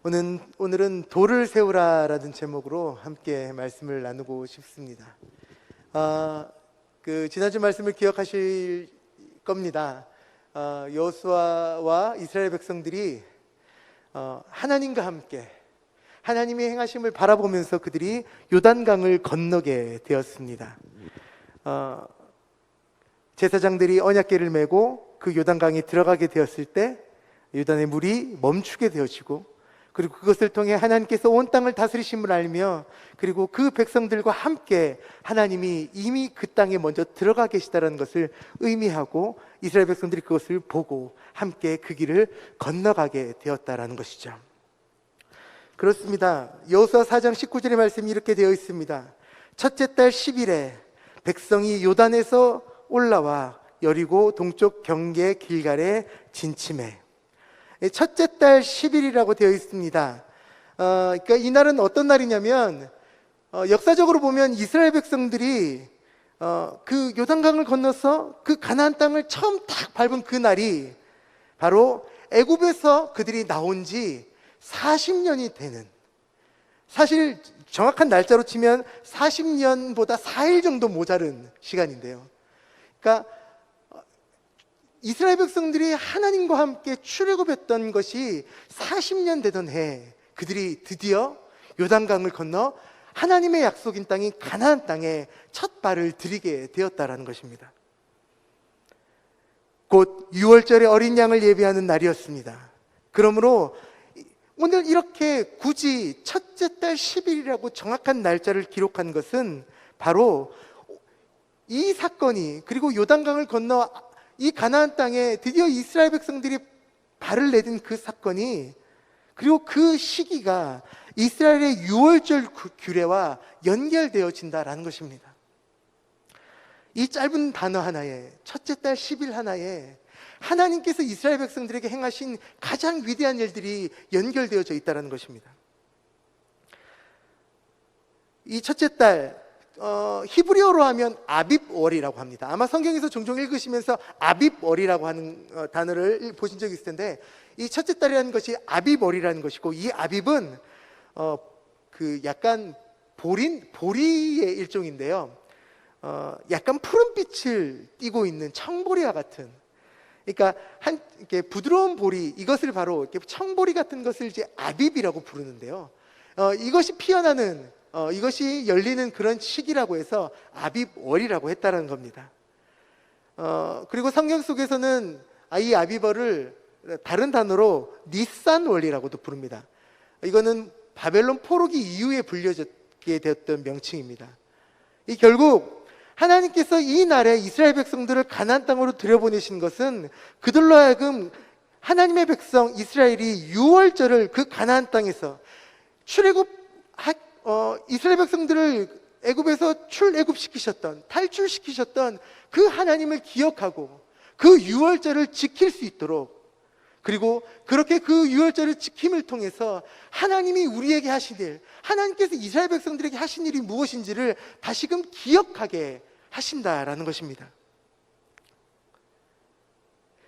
오늘은 돌을 세우라라는 제목으로 함께 말씀을 나누고 싶습니다. 지난주 말씀을 기억하실 겁니다. 여호수아와 이스라엘 백성들이 하나님과 함께 하나님의 행하심을 바라보면서 그들이 요단강을 건너게 되었습니다. 제사장들이 언약궤를 메고 그 요단강에 들어가게 되었을 때 요단의 물이 멈추게 되어지고, 그리고 그것을 통해 하나님께서 온 땅을 다스리심을 알며, 그리고 그 백성들과 함께 하나님이 이미 그 땅에 먼저 들어가 계시다는 것을 의미하고 이스라엘 백성들이 그것을 보고 함께 그 길을 건너가게 되었다라는 것이죠. 그렇습니다. 여호수아 4장 19절의 말씀이 이렇게 되어 있습니다. 첫째 달 10일에 백성이 요단에서 올라와 여리고 동쪽 경계 길갈에 진침해. 첫째 달 10일이라고 되어 있습니다. 그러니까 이 날은 어떤 날이냐면, 역사적으로 보면 이스라엘 백성들이 그 요단강을 건너서 그 가나안 땅을 처음 딱 밟은 그 날이 바로 애굽에서 그들이 나온 지 40년이 되는, 사실 정확한 날짜로 치면 40년보다 4일 정도 모자른 시간인데요. 그러니까 이스라엘 백성들이 하나님과 함께 출애굽했던 것이 40년 되던 해, 그들이 드디어 요단강을 건너 하나님의 약속인 땅인 가나안 땅에 첫 발을 들이게 되었다라는 것입니다. 곧 6월절에 어린 양을 예비하는 날이었습니다. 그러므로 오늘 이렇게 굳이 첫째 달 10일이라고 정확한 날짜를 기록한 것은 바로 이 사건이, 그리고 요단강을 건너 이 가나안 땅에 드디어 이스라엘 백성들이 발을 내딘 그 사건이, 그리고 그 시기가 이스라엘의 6월절 규례와 연결되어진다라는 것입니다. 이 짧은 단어 하나에, 첫째 달 10일 하나에 하나님께서 이스라엘 백성들에게 행하신 가장 위대한 일들이 연결되어져 있다는 것입니다. 이 첫째 달, 히브리어로 하면 아빕월이라고 합니다. 아마 성경에서 종종 읽으시면서 아빕월이라고 하는 단어를 보신 적이 있을 텐데, 이 첫째 달이라는 것이 아빕월이라는 것이고, 이 아빕은 약간 보리의 일종인데요. 약간 푸른빛을 띠고 있는 청보리와 같은, 그러니까 이렇게 부드러운 보리, 이것을 바로 이렇게 청보리 같은 것을 이제 아빕이라고 부르는데요. 이것이 피어나는, 이것이 열리는 그런 시기라고 해서 아빕월이라고 했다는 겁니다. 그리고 성경 속에서는 이 아비벌을 다른 단어로 니산월이라고도 부릅니다. 이거는 바벨론 포로기 이후에 불려지게 되었던 명칭입니다. 결국 하나님께서 이 날에 이스라엘 백성들을 가나안 땅으로 들여보내신 것은 그들로 하여금 하나님의 백성 이스라엘이 6월절을 그 가나안 땅에서 이스라엘 백성들을 애굽에서 출애굽시키셨던, 탈출시키셨던 그 하나님을 기억하고 그 6월절을 지킬 수 있도록, 그리고 그렇게 그 6월절을 지킴을 통해서 하나님이 우리에게 하신 일, 하나님께서 이스라엘 백성들에게 하신 일이 무엇인지를 다시금 기억하게 하신다라는 것입니다.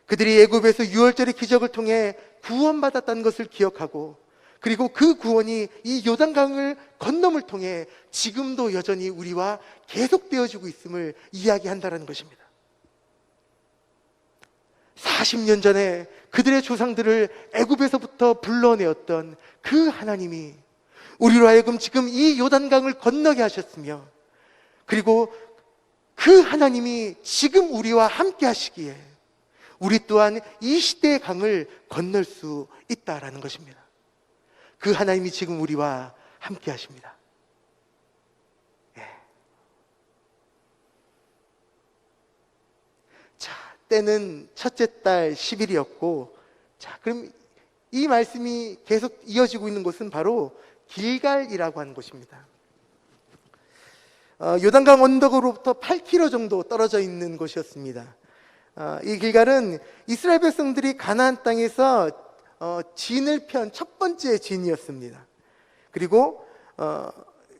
그들이 애굽에서 6월절의 기적을 통해 구원받았다는 것을 기억하고, 그리고 그 구원이 이 요단강을 건nom을 통해 지금도 여전히 우리와 계속되어지고 있음을 이야기한다는 것입니다. 40년 전에 그들의 조상들을 애굽에서부터 불러내었던 그 하나님이 우리로 하여금 지금 이 요단강을 건너게 하셨으며, 그리고 그 하나님이 지금 우리와 함께 하시기에 우리 또한 이 시대의 강을 건널 수 있다라는 것입니다. 그 하나님이 지금 우리와 함께 하십니다. 자, 때는 첫째 달 10일이었고, 자, 그럼 이 말씀이 계속 이어지고 있는 곳은 바로 길갈이라고 하는 곳입니다. 요단강 언덕으로부터 8km 정도 떨어져 있는 곳이었습니다. 이 길갈은 이스라엘 백성들이 가나안 땅에서 진을 편 첫 번째 진이었습니다. 그리고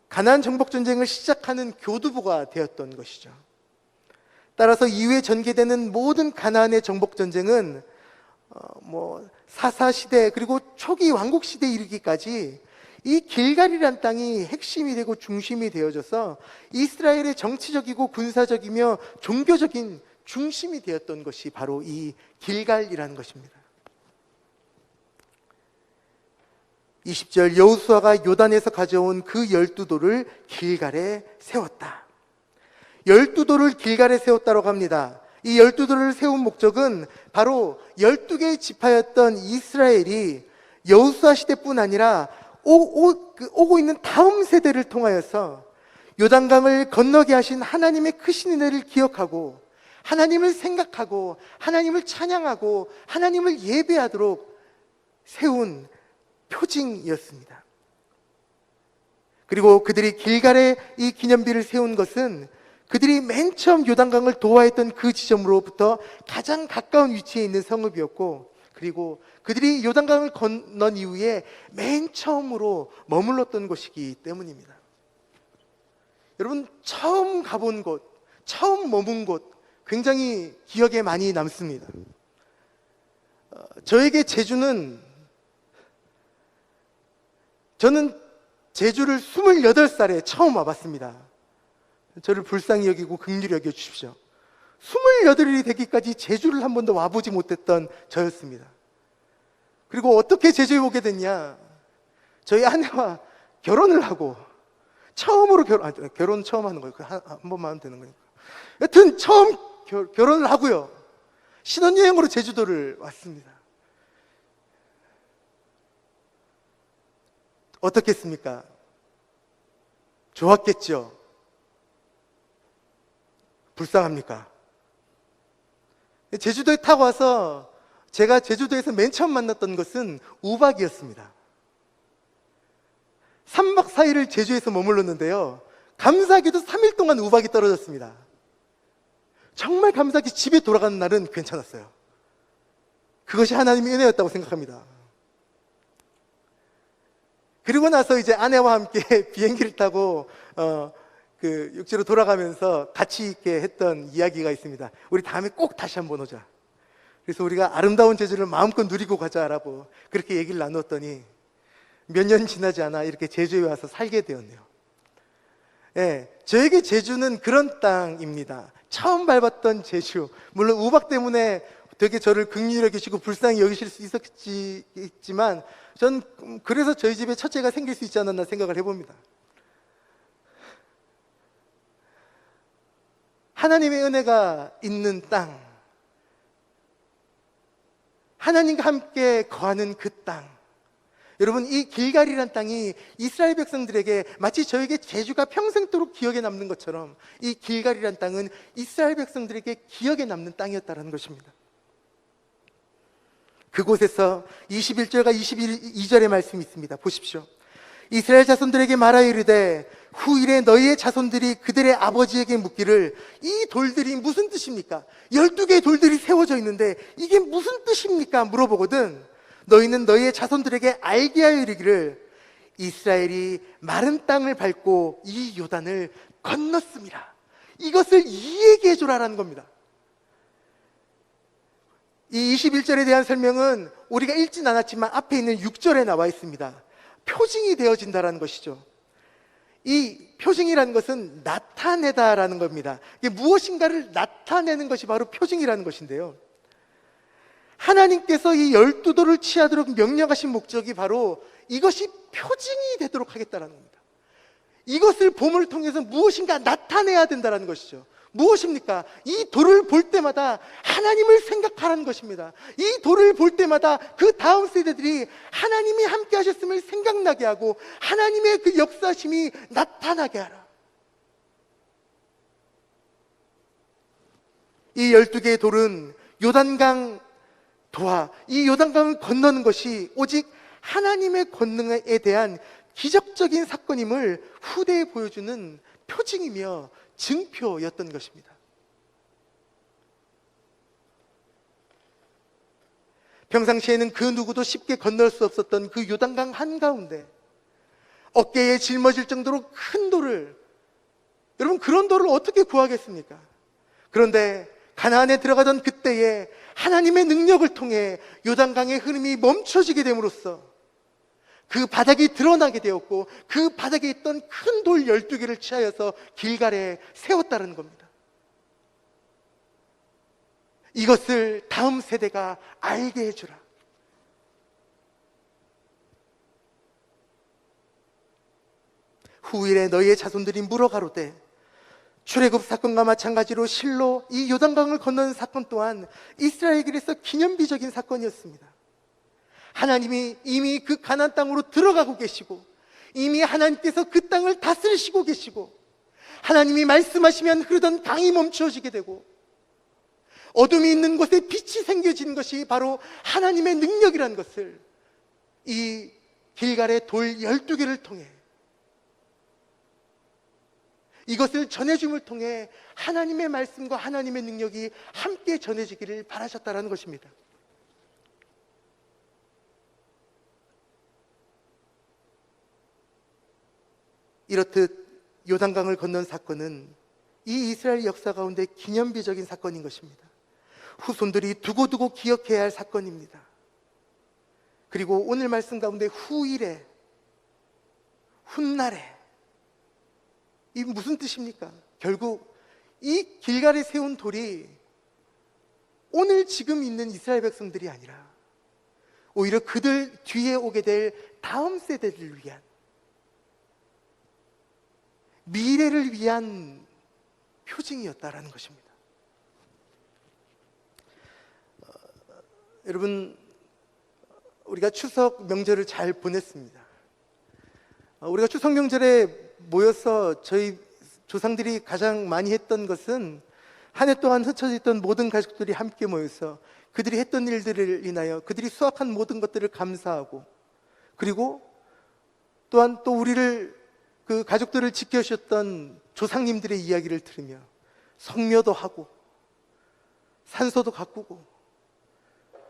가나안 정복 전쟁을 시작하는 교두보가 되었던 것이죠. 따라서 이후에 전개되는 모든 가나안의 정복 전쟁은 사사 시대 그리고 초기 왕국 시대에 이르기까지 이 길갈이란 땅이 핵심이 되고 중심이 되어져서 이스라엘의 정치적이고 군사적이며 종교적인 중심이 되었던 것이 바로 이 길갈이라는 것입니다. 20절, 여호수아가 요단에서 가져온 그 12돌을 길갈에 세웠다. 12돌을 길갈에 세웠다고 합니다. 이 12돌을 세운 목적은 바로 12개의 지파였던 이스라엘이 여호수아 시대뿐 아니라 오고 있는 다음 세대를 통하여서 요단강을 건너게 하신 하나님의 크신 은혜를 기억하고 하나님을 생각하고 하나님을 찬양하고 하나님을 예배하도록 세운 표징이었습니다. 그리고 그들이 길갈에 이 기념비를 세운 것은 그들이 맨 처음 요단강을 도하했던 그 지점으로부터 가장 가까운 위치에 있는 성읍이었고, 그리고 그들이 요단강을 건넌 이후에 맨 처음으로 머물렀던 곳이기 때문입니다. 여러분, 처음 가본 곳, 처음 머문 곳 굉장히 기억에 많이 남습니다. 저는 제주를 28살에 처음 와봤습니다. 저를 불쌍히 여기고 긍휼히 여겨주십시오. 28이 되기까지 제주를 한 번도 와보지 못했던 저였습니다. 그리고 어떻게 제주에 오게 됐냐? 저희 아내와 결혼을 하고 처음으로 결혼 처음 하는 거예요. 한 번만 하면 되는 거니까. 여튼 처음 결혼을 하고요, 신혼여행으로 제주도를 왔습니다. 어떻겠습니까? 좋았겠죠? 불쌍합니까? 제주도에 타고 와서 제가 제주도에서 맨 처음 만났던 것은 우박이었습니다. 3박 4일을 제주에서 머물렀는데요, 감사하게도 3일 동안 우박이 떨어졌습니다. 정말 감사하게 집에 돌아가는 날은 괜찮았어요. 그것이 하나님의 은혜였다고 생각합니다. 그리고 나서 이제 아내와 함께 비행기를 타고 그 육지로 돌아가면서 같이 있게 했던 이야기가 있습니다. 우리 다음에 꼭 다시 한번 오자. 그래서 우리가 아름다운 제주를 마음껏 누리고 가자라고 그렇게 얘기를 나누었더니 몇 년 지나지 않아 이렇게 제주에 와서 살게 되었네요. 예, 저에게 제주는 그런 땅입니다. 처음 밟았던 제주. 물론 우박 때문에 되게 저를 긍휼히 여기시고 불쌍히 여기실 수 있었지만 전 그래서 저희 집에 첫째가 생길 수 있지 않았나 생각을 해봅니다. 하나님의 은혜가 있는 땅, 하나님과 함께 거하는 그 땅. 여러분, 이 길갈이란 땅이 이스라엘 백성들에게 마치 저에게 제주가 평생도록 기억에 남는 것처럼 이 길갈이란 땅은 이스라엘 백성들에게 기억에 남는 땅이었다는 것입니다. 그곳에서 21절과 22절의 말씀이 있습니다. 보십시오. 이스라엘 자손들에게 말하여 이르되 후일에 너희의 자손들이 그들의 아버지에게 묻기를 이 돌들이 무슨 뜻입니까? 12개의 돌들이 세워져 있는데 이게 무슨 뜻입니까? 물어보거든. 너희는 너희의 자손들에게 알게 하여 이르기를 이스라엘이 마른 땅을 밟고 이 요단을 건넜습니다. 이것을 이해해 주라라는 겁니다. 이 21절에 대한 설명은 우리가 읽진 않았지만 앞에 있는 6절에 나와 있습니다. 표징이 되어진다라는 것이죠. 이 표징이라는 것은 나타내다라는 겁니다. 이게 무엇인가를 나타내는 것이 바로 표징이라는 것인데요, 하나님께서 이 12돌을 취하도록 명령하신 목적이 바로 이것이 표징이 되도록 하겠다라는 겁니다. 이것을 봄을 통해서 무엇인가 나타내야 된다는 것이죠. 무엇입니까? 이 돌을 볼 때마다 하나님을 생각하라는 것입니다. 이 돌을 볼 때마다 그 다음 세대들이 하나님이 함께 하셨음을 생각나게 하고 하나님의 그 역사심이 나타나게 하라. 이 12개의 돌은 요단강 도하, 이 요단강을 건너는 것이 오직 하나님의 권능에 대한 기적적인 사건임을 후대에 보여주는 표징이며 증표였던 것입니다. 평상시에는 그 누구도 쉽게 건널 수 없었던 그 요단강 한가운데 어깨에 짊어질 정도로 큰 돌을, 여러분 그런 돌을 어떻게 구하겠습니까? 그런데 가나안에 들어가던 그때에 하나님의 능력을 통해 요단강의 흐름이 멈춰지게 됨으로써 그 바닥이 드러나게 되었고, 그 바닥에 있던 큰 돌 12개를 취하여서 길갈에 세웠다는 겁니다. 이것을 다음 세대가 알게 해주라. 후일에 너희의 자손들이 물어가로되, 출애굽 사건과 마찬가지로 실로 이 요단강을 건너는 사건 또한 이스라엘에게서 기념비적인 사건이었습니다. 하나님이 이미 그 가나안 땅으로 들어가고 계시고, 이미 하나님께서 그 땅을 다스리시고 계시고, 하나님이 말씀하시면 흐르던 강이 멈춰지게 되고, 어둠이 있는 곳에 빛이 생겨지는 것이 바로 하나님의 능력이라는 것을 이 길갈의 돌 12개를 통해, 이것을 전해줌을 통해 하나님의 말씀과 하나님의 능력이 함께 전해지기를 바라셨다는 것입니다. 이렇듯 요단강을 건넌 사건은 이 이스라엘 역사 가운데 기념비적인 사건인 것입니다. 후손들이 두고두고 기억해야 할 사건입니다. 그리고 오늘 말씀 가운데 후일에, 훗날에, 이 무슨 뜻입니까? 결국 이 길갈에 세운 돌이 오늘 지금 있는 이스라엘 백성들이 아니라 오히려 그들 뒤에 오게 될 다음 세대들을 위한, 미래를 위한 표징이었다라는 것입니다. 여러분, 우리가 추석 명절을 잘 보냈습니다. 우리가 추석 명절에 모여서 저희 조상들이 가장 많이 했던 것은 한 해 동안 흩어져 있던 모든 가족들이 함께 모여서 그들이 했던 일들을 인하여 그들이 수확한 모든 것들을 감사하고, 그리고 또한 또 우리를, 그 가족들을 지켜주셨던 조상님들의 이야기를 들으며 성묘도 하고 산소도 가꾸고,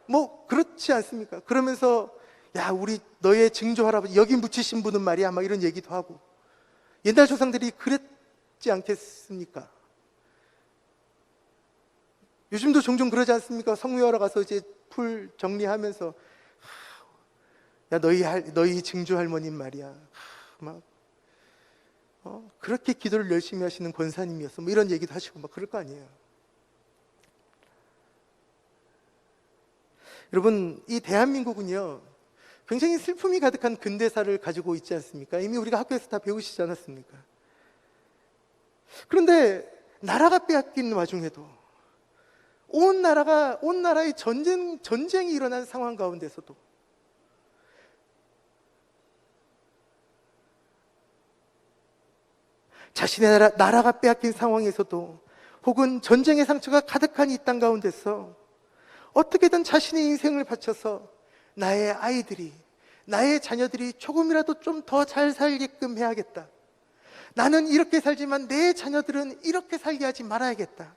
뭐 그렇지 않습니까? 그러면서 야, 우리 너의 증조 할아버지 여기 묻히신 분은 말이야, 막 이런 얘기도 하고. 옛날 조상들이 그랬지 않겠습니까? 요즘도 종종 그러지 않습니까? 성묘하러 가서 이제 풀 정리하면서 야, 너희 증조 할머님 말이야, 막 그렇게 기도를 열심히 하시는 권사님이었어, 뭐 이런 얘기도 하시고 막 그럴 거 아니에요. 여러분, 이 대한민국은요 굉장히 슬픔이 가득한 근대사를 가지고 있지 않습니까? 이미 우리가 학교에서 다 배우시지 않았습니까? 그런데 나라가 빼앗긴 와중에도 온 나라의 전쟁이 일어난 상황 가운데서도 자신의 나라가 빼앗긴 상황에서도, 혹은 전쟁의 상처가 가득한 이 땅 가운데서 어떻게든 자신의 인생을 바쳐서 나의 아이들이, 나의 자녀들이 조금이라도 좀 더 잘 살게끔 해야겠다, 나는 이렇게 살지만 내 자녀들은 이렇게 살게 하지 말아야겠다,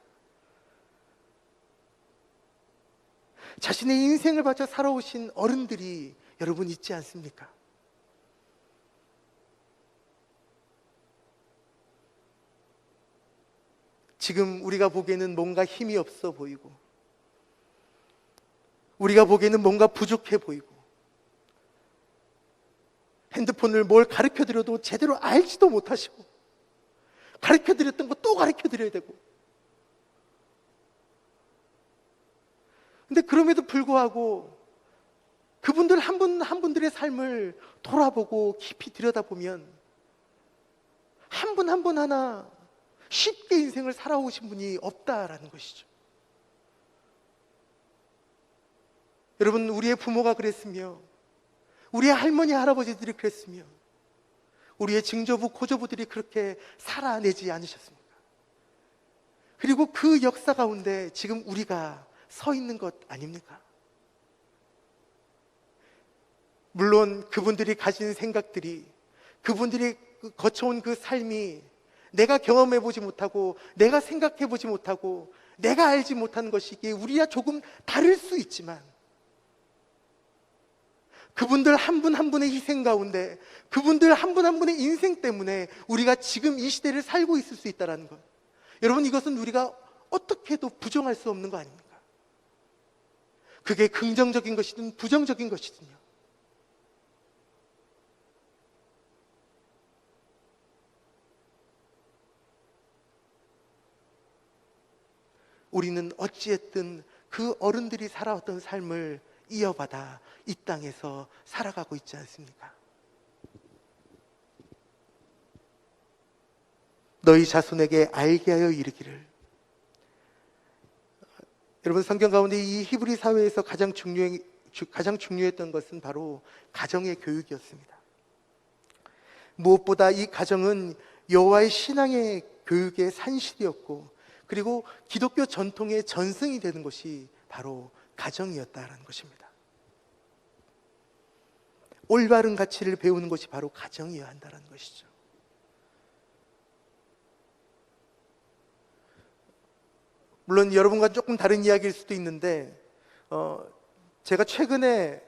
자신의 인생을 바쳐 살아오신 어른들이 여러분 있지 않습니까? 지금 우리가 보기에는 뭔가 힘이 없어 보이고, 우리가 보기에는 뭔가 부족해 보이고, 핸드폰을 뭘 가르쳐드려도 제대로 알지도 못하시고, 가르쳐드렸던 거 또 가르쳐드려야 되고, 근데 그럼에도 불구하고 그분들 한 분 한 분들의 삶을 돌아보고 깊이 들여다보면 한 분 한 분 하나 쉽게 인생을 살아오신 분이 없다라는 것이죠. 여러분, 우리의 부모가 그랬으며, 우리의 할머니 할아버지들이 그랬으며, 우리의 증조부 고조부들이 그렇게 살아내지 않으셨습니까? 그리고 그 역사 가운데 지금 우리가 서 있는 것 아닙니까? 물론 그분들이 가진 생각들이, 그분들이 거쳐온 그 삶이 내가 경험해보지 못하고, 내가 생각해보지 못하고, 내가 알지 못하는 것이기에 우리와 조금 다를 수 있지만, 그분들 한 분 한 분의 희생 가운데, 그분들 한 분 한 분의 인생 때문에 우리가 지금 이 시대를 살고 있을 수 있다는 것, 여러분, 이것은 우리가 어떻게 해도 부정할 수 없는 거 아닙니까? 그게 긍정적인 것이든 부정적인 것이든요. 우리는 어찌했든 그 어른들이 살아왔던 삶을 이어받아 이 땅에서 살아가고 있지 않습니까? 너희 자손에게 알게 하여 이르기를. 여러분, 성경 가운데 이 히브리 사회에서 가장 중요했던 것은 바로 가정의 교육이었습니다. 무엇보다 이 가정은 여호와의 신앙의 교육의 산실이었고, 그리고 기독교 전통의 전승이 되는 것이 바로 가정이었다라는 것입니다. 올바른 가치를 배우는 것이 바로 가정이어야 한다는 것이죠. 물론 여러분과 조금 다른 이야기일 수도 있는데, 제가 최근에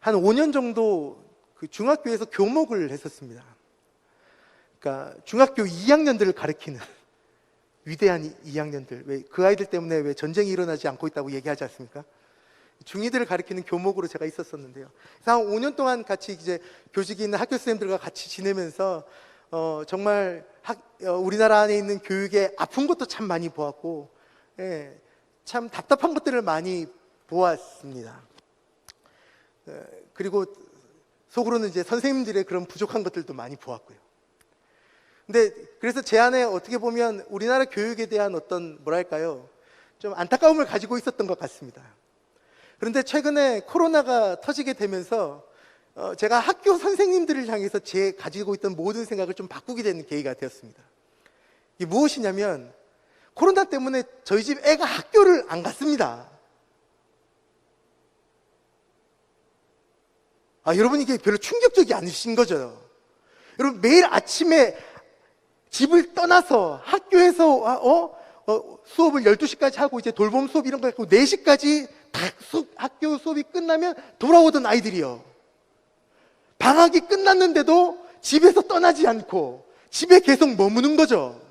한 5년 정도 중학교에서 교목을 했었습니다. 그러니까 중학교 2학년들을 가르치는 위대한 2학년들, 왜 그 아이들 때문에 왜 전쟁이 일어나지 않고 있다고 얘기하지 않습니까? 중2들을 가르치는 교목으로 제가 있었었는데요. 그래서 한 5년 동안 같이 이제 교직이 있는 학교 선생님들과 같이 지내면서 정말 우리나라 안에 있는 교육의 아픈 것도 참 많이 보았고, 참 답답한 것들을 많이 보았습니다. 그리고 속으로는 이제 선생님들의 그런 부족한 것들도 많이 보았고요. 근데 그래서 제 안에 어떻게 보면 우리나라 교육에 대한 어떤 뭐랄까요, 좀 안타까움을 가지고 있었던 것 같습니다. 그런데 최근에 코로나가 터지게 되면서 제가 학교 선생님들을 향해서 제 가지고 있던 모든 생각을 좀 바꾸게 되는 계기가 되었습니다. 이게 무엇이냐면, 코로나 때문에 저희 집 애가 학교를 안 갔습니다. 여러분, 이게 별로 충격적이 않으신 거죠? 여러분, 매일 아침에 집을 떠나서 학교에서 수업을 12시까지 하고 이제 돌봄 수업 이런 거 했고 4시까지 다 학교 수업이 끝나면 돌아오던 아이들이요. 방학이 끝났는데도 집에서 떠나지 않고 집에 계속 머무는 거죠.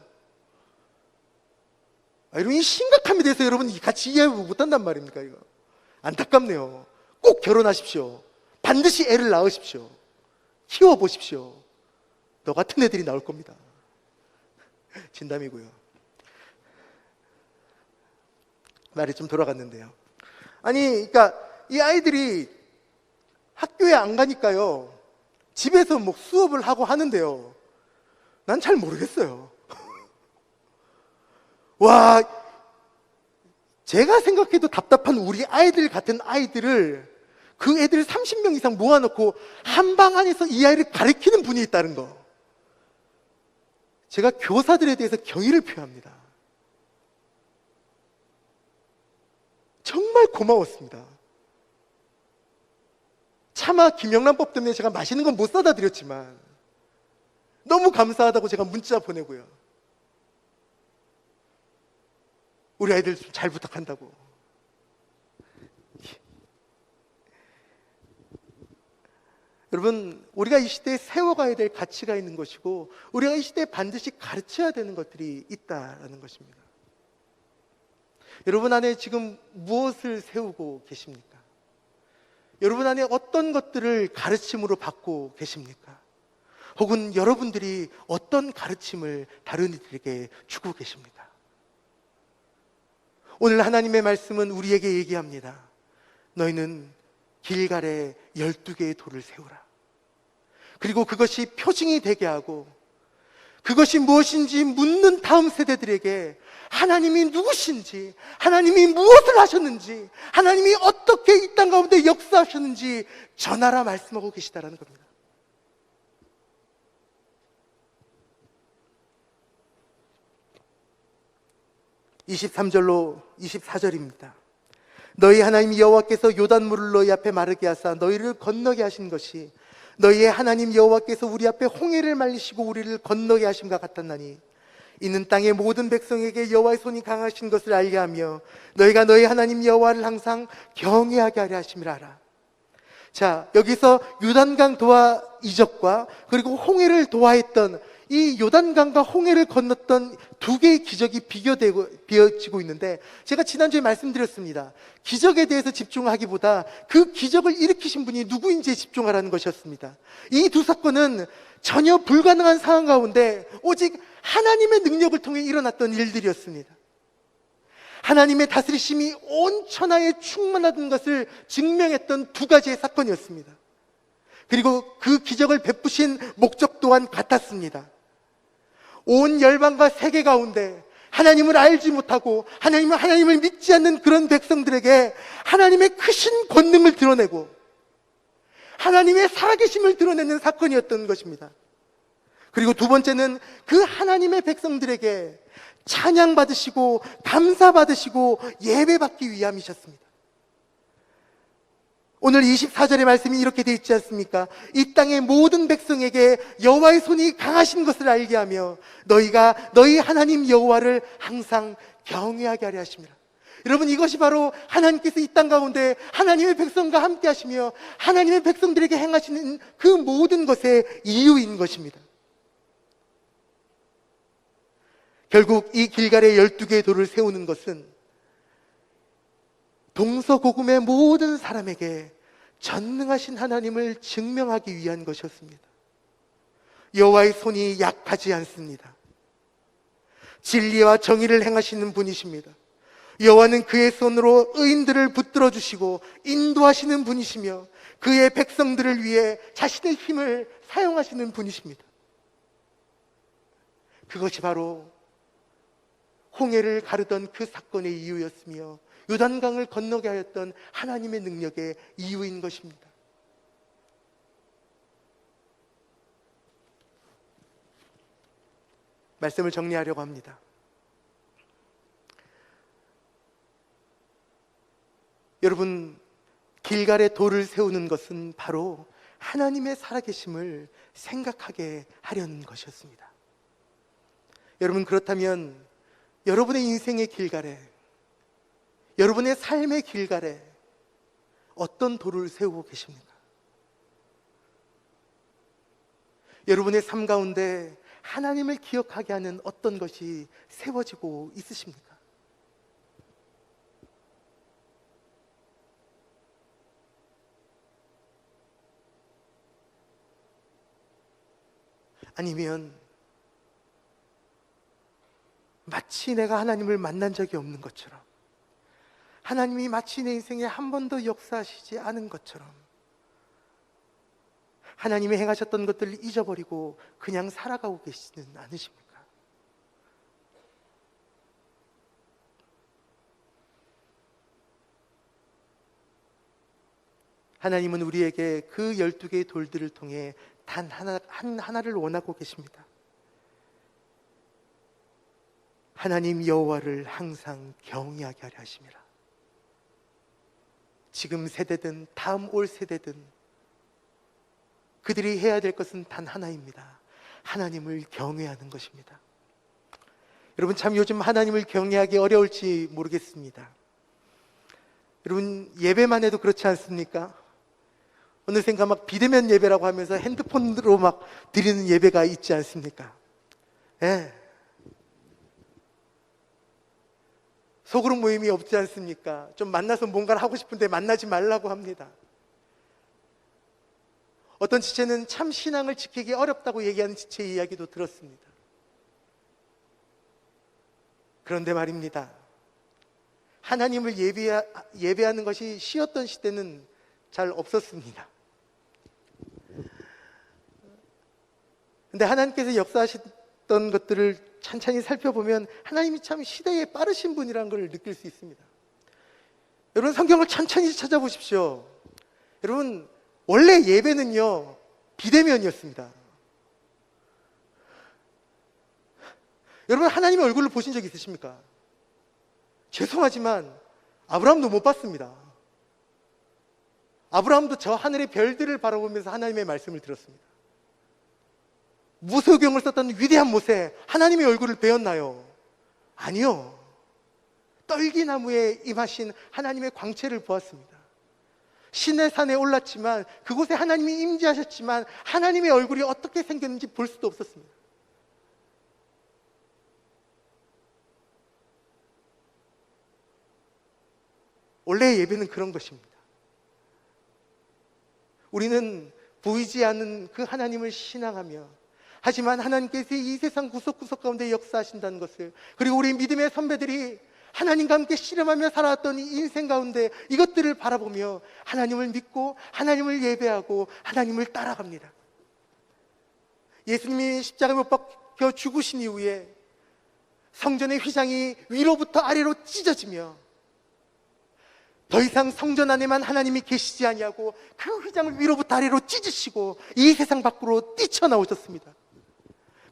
여러분, 이 심각함에 대해서 여러분 같이 이해 못한단 말입니까? 이거 안타깝네요. 꼭 결혼하십시오. 반드시 애를 낳으십시오. 키워보십시오. 너 같은 애들이 나올 겁니다. 진담이고요. 말이 좀 돌아갔는데요. 그러니까 이 아이들이 학교에 안 가니까요, 집에서 뭐 수업을 하고 하는데요, 난 잘 모르겠어요. 와, 제가 생각해도 답답한 우리 아이들 같은 아이들을, 그 애들 30명 이상 모아놓고 한 방 안에서 이 아이를 가르치는 분이 있다는 거, 제가 교사들에 대해서 경의를 표합니다. 정말 고마웠습니다. 차마 김영란법 때문에 제가 맛있는 건 못 사다 드렸지만 너무 감사하다고 제가 문자 보내고요. 우리 아이들 좀 잘 부탁한다고. 여러분, 우리가 이 시대에 세워가야 될 가치가 있는 것이고, 우리가 이 시대에 반드시 가르쳐야 되는 것들이 있다라는 것입니다. 여러분 안에 지금 무엇을 세우고 계십니까? 여러분 안에 어떤 것들을 가르침으로 받고 계십니까? 혹은 여러분들이 어떤 가르침을 다른 이들에게 주고 계십니까? 오늘 하나님의 말씀은 우리에게 얘기합니다. 너희는 길갈에 12개의 돌을 세우라. 그리고 그것이 표징이 되게 하고, 그것이 무엇인지 묻는 다음 세대들에게 하나님이 누구신지, 하나님이 무엇을 하셨는지, 하나님이 어떻게 이 땅 가운데 역사하셨는지 전하라 말씀하고 계시다라는 겁니다. (23절로 24절입니다) 너희 하나님 여호와께서 요단물을 너희 앞에 마르게 하사 너희를 건너게 하신 것이 너희의 하나님 여호와께서 우리 앞에 홍해를 말리시고 우리를 건너게 하심과 같았나니, 이는 땅의 모든 백성에게 여호와의 손이 강하신 것을 알게 하며 너희가 너희 하나님 여호와를 항상 경외하게 하려 하심이라 하라. 자, 여기서 요단강 도하 이적과 그리고 홍해를 도하했던 이 요단강과 홍해를 건넜던 두 개의 기적이 비어지고 있는데, 제가 지난주에 말씀드렸습니다. 기적에 대해서 집중하기보다 그 기적을 일으키신 분이 누구인지에 집중하라는 것이었습니다. 이 두 사건은 전혀 불가능한 상황 가운데 오직 하나님의 능력을 통해 일어났던 일들이었습니다. 하나님의 다스리심이 온 천하에 충만하던 것을 증명했던 두 가지의 사건이었습니다. 그리고 그 기적을 베푸신 목적 또한 같았습니다. 온 열방과 세계 가운데 하나님을 알지 못하고 하나님을 믿지 않는 그런 백성들에게 하나님의 크신 권능을 드러내고 하나님의 살아계심을 드러내는 사건이었던 것입니다. 그리고 두 번째는 그 하나님의 백성들에게 찬양받으시고 감사받으시고 예배받기 위함이셨습니다. 오늘 24절의 말씀이 이렇게 되어 있지 않습니까? 이 땅의 모든 백성에게 여호와의 손이 강하신 것을 알게 하며 너희가 너희 하나님 여호와를 항상 경외하게 하려 하십니다. 여러분, 이것이 바로 하나님께서 이 땅 가운데 하나님의 백성과 함께 하시며 하나님의 백성들에게 행하시는 그 모든 것의 이유인 것입니다. 결국 이 길갈에 12개의 돌을 세우는 것은 동서고금의 모든 사람에게 전능하신 하나님을 증명하기 위한 것이었습니다. 여호와의 손이 약하지 않습니다. 진리와 정의를 행하시는 분이십니다. 여호와는 그의 손으로 의인들을 붙들어 주시고 인도하시는 분이시며 그의 백성들을 위해 자신의 힘을 사용하시는 분이십니다. 그것이 바로 홍해를 가르던 그 사건의 이유였으며 요단강을 건너게 하였던 하나님의 능력의 이유인 것입니다. 말씀을 정리하려고 합니다. 여러분, 길갈에 돌을 세우는 것은 바로 하나님의 살아계심을 생각하게 하려는 것이었습니다. 여러분, 그렇다면 여러분의 인생의 길갈에, 여러분의 삶의 길갈에 어떤 돌을 세우고 계십니까? 여러분의 삶 가운데 하나님을 기억하게 하는 어떤 것이 세워지고 있으십니까? 아니면 마치 내가 하나님을 만난 적이 없는 것처럼, 하나님이 마치 내 인생에 한 번도 역사하시지 않은 것처럼 하나님이 행하셨던 것들을 잊어버리고 그냥 살아가고 계시지는 않으십니까? 하나님은 우리에게 그 12개의 돌들을 통해 단 하나를 원하고 계십니다. 하나님 여호와를 항상 경외하게 하려 하심이라. 지금 세대든 다음 올 세대든 그들이 해야 될 것은 단 하나입니다. 하나님을 경외하는 것입니다. 여러분, 참 요즘 하나님을 경외하기 어려울지 모르겠습니다. 여러분, 예배만 해도 그렇지 않습니까? 어느샌가 막 비대면 예배라고 하면서 핸드폰으로 막 드리는 예배가 있지 않습니까? 예. 소그룹 모임이 없지 않습니까? 좀 만나서 뭔가를 하고 싶은데 만나지 말라고 합니다. 어떤 지체는 참 신앙을 지키기 어렵다고 얘기하는 지체의 이야기도 들었습니다. 그런데 말입니다, 하나님을 예배하는 것이 쉬웠던 시대는 잘 없었습니다. 근데 하나님께서 역사하셨던 것들을 찬찬히 살펴보면 하나님이 참 시대에 빠르신 분이라는 걸 느낄 수 있습니다. 여러분, 성경을 천천히 찾아보십시오. 여러분, 원래 예배는요 비대면이었습니다. 여러분, 하나님의 얼굴을 보신 적 있으십니까? 죄송하지만 아브라함도 못 봤습니다. 아브라함도 저 하늘의 별들을 바라보면서 하나님의 말씀을 들었습니다. 무소경을 썼던 위대한 모세, 하나님의 얼굴을 배웠나요? 아니요. 떨기나무에 임하신 하나님의 광채를 보았습니다. 신의 산에 올랐지만 그곳에 하나님이 임재하셨지만 하나님의 얼굴이 어떻게 생겼는지 볼 수도 없었습니다. 원래 예배는 그런 것입니다. 우리는 보이지 않는 그 하나님을 신앙하며, 하지만 하나님께서 이 세상 구석구석 가운데 역사하신다는 것을, 그리고 우리 믿음의 선배들이 하나님과 함께 씨름하며 살아왔던 이 인생 가운데 이것들을 바라보며 하나님을 믿고 하나님을 예배하고 하나님을 따라갑니다. 예수님이 십자가에 못 박혀 죽으신 이후에 성전의 휘장이 위로부터 아래로 찢어지며 더 이상 성전 안에만 하나님이 계시지 아니하고 그 휘장을 위로부터 아래로 찢으시고 이 세상 밖으로 뛰쳐나오셨습니다.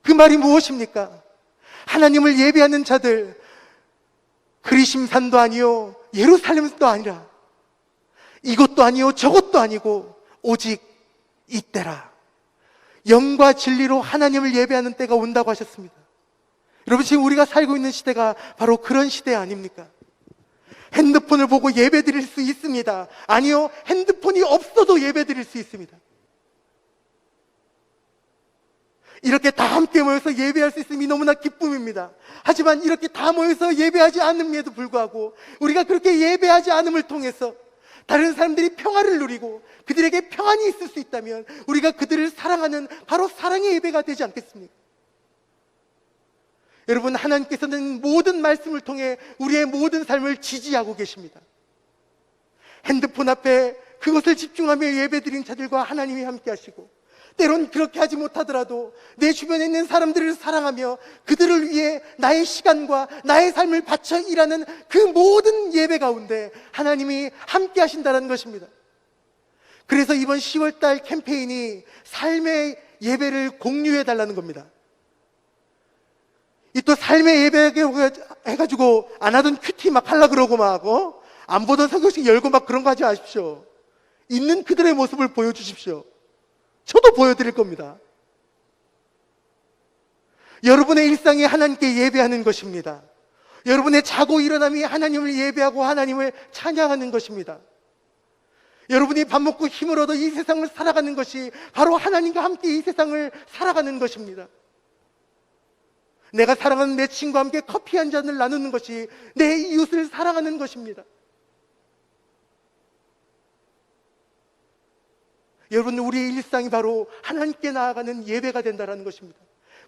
그 말이 무엇입니까? 하나님을 예배하는 자들, 그리심산도 아니요 예루살렘도 아니라, 이것도 아니요 저것도 아니고 오직 이때라, 영과 진리로 하나님을 예배하는 때가 온다고 하셨습니다. 여러분, 지금 우리가 살고 있는 시대가 바로 그런 시대 아닙니까? 핸드폰을 보고 예배 드릴 수 있습니다. 아니요, 핸드폰이 없어도 예배 드릴 수 있습니다. 이렇게 다 함께 모여서 예배할 수 있음이 너무나 기쁨입니다. 하지만 이렇게 다 모여서 예배하지 않음에도 불구하고 우리가 그렇게 예배하지 않음을 통해서 다른 사람들이 평화를 누리고 그들에게 평안이 있을 수 있다면 우리가 그들을 사랑하는 바로 사랑의 예배가 되지 않겠습니까? 여러분, 하나님께서는 모든 말씀을 통해 우리의 모든 삶을 지지하고 계십니다. 핸드폰 앞에 그것을 집중하며 예배드린 자들과 하나님이 함께 하시고, 때론 그렇게 하지 못하더라도 내 주변에 있는 사람들을 사랑하며 그들을 위해 나의 시간과 나의 삶을 바쳐 일하는 그 모든 예배 가운데 하나님이 함께 하신다는 것입니다. 그래서 이번 10월달 캠페인이 삶의 예배를 공유해 달라는 겁니다. 이 또 삶의 예배 해가지고 안 하던 큐티 막 하려고 그러고 막 안 보던 성경책 열고 막 그런 거 하지 마십시오. 있는 그들의 모습을 보여주십시오. 저도 보여드릴 겁니다. 여러분의 일상이 하나님께 예배하는 것입니다. 여러분의 자고 일어남이 하나님을 예배하고 하나님을 찬양하는 것입니다. 여러분이 밥 먹고 힘을 얻어 이 세상을 살아가는 것이 바로 하나님과 함께 이 세상을 살아가는 것입니다. 내가 사랑하는 내 친구와 함께 커피 한 잔을 나누는 것이 내 이웃을 사랑하는 것입니다. 여러분, 우리의 일상이 바로 하나님께 나아가는 예배가 된다는 것입니다.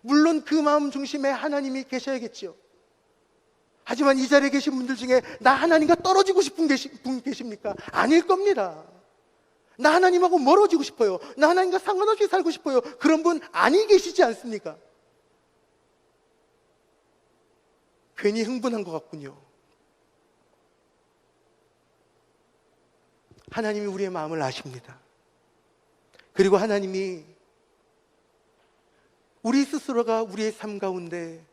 물론 그 마음 중심에 하나님이 계셔야겠죠. 하지만 이 자리에 계신 분들 중에 나 하나님과 떨어지고 싶은 분 계십니까? 아닐 겁니다. 나 하나님하고 멀어지고 싶어요. 나 하나님과 상관없이 살고 싶어요. 그런 분 아니 계시지 않습니까? 괜히 흥분한 것 같군요. 하나님이 우리의 마음을 아십니다. 그리고 하나님이 우리 스스로가 우리의 삶 가운데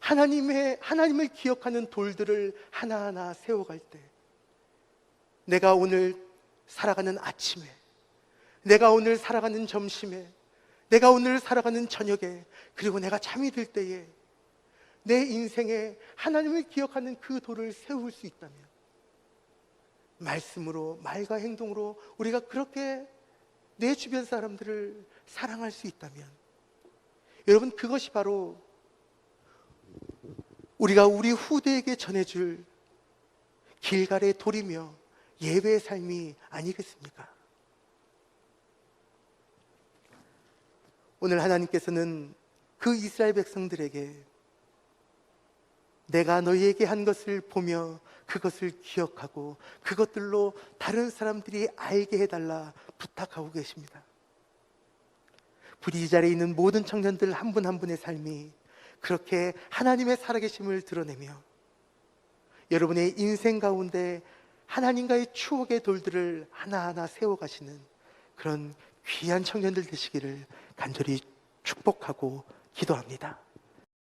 하나님을 기억하는 돌들을 하나하나 세워갈 때, 내가 오늘 살아가는 아침에, 내가 오늘 살아가는 점심에, 내가 오늘 살아가는 저녁에, 그리고 내가 잠이 들 때에 내 인생에 하나님을 기억하는 그 돌을 세울 수 있다면, 말씀으로, 말과 행동으로 우리가 그렇게 내 주변 사람들을 사랑할 수 있다면, 여러분, 그것이 바로 우리가 우리 후대에게 전해줄 길갈의 돌이며 예배의 삶이 아니겠습니까? 오늘 하나님께서는 그 이스라엘 백성들에게 내가 너희에게 한 것을 보며 그것을 기억하고 그것들로 다른 사람들이 알게 해달라 부탁하고 계십니다. 부디 이 자리에 있는 모든 청년들 한 분 한 분의 삶이 그렇게 하나님의 살아계심을 드러내며 여러분의 인생 가운데 하나님과의 추억의 돌들을 하나하나 세워가시는 그런 귀한 청년들 되시기를 간절히 축복하고 기도합니다.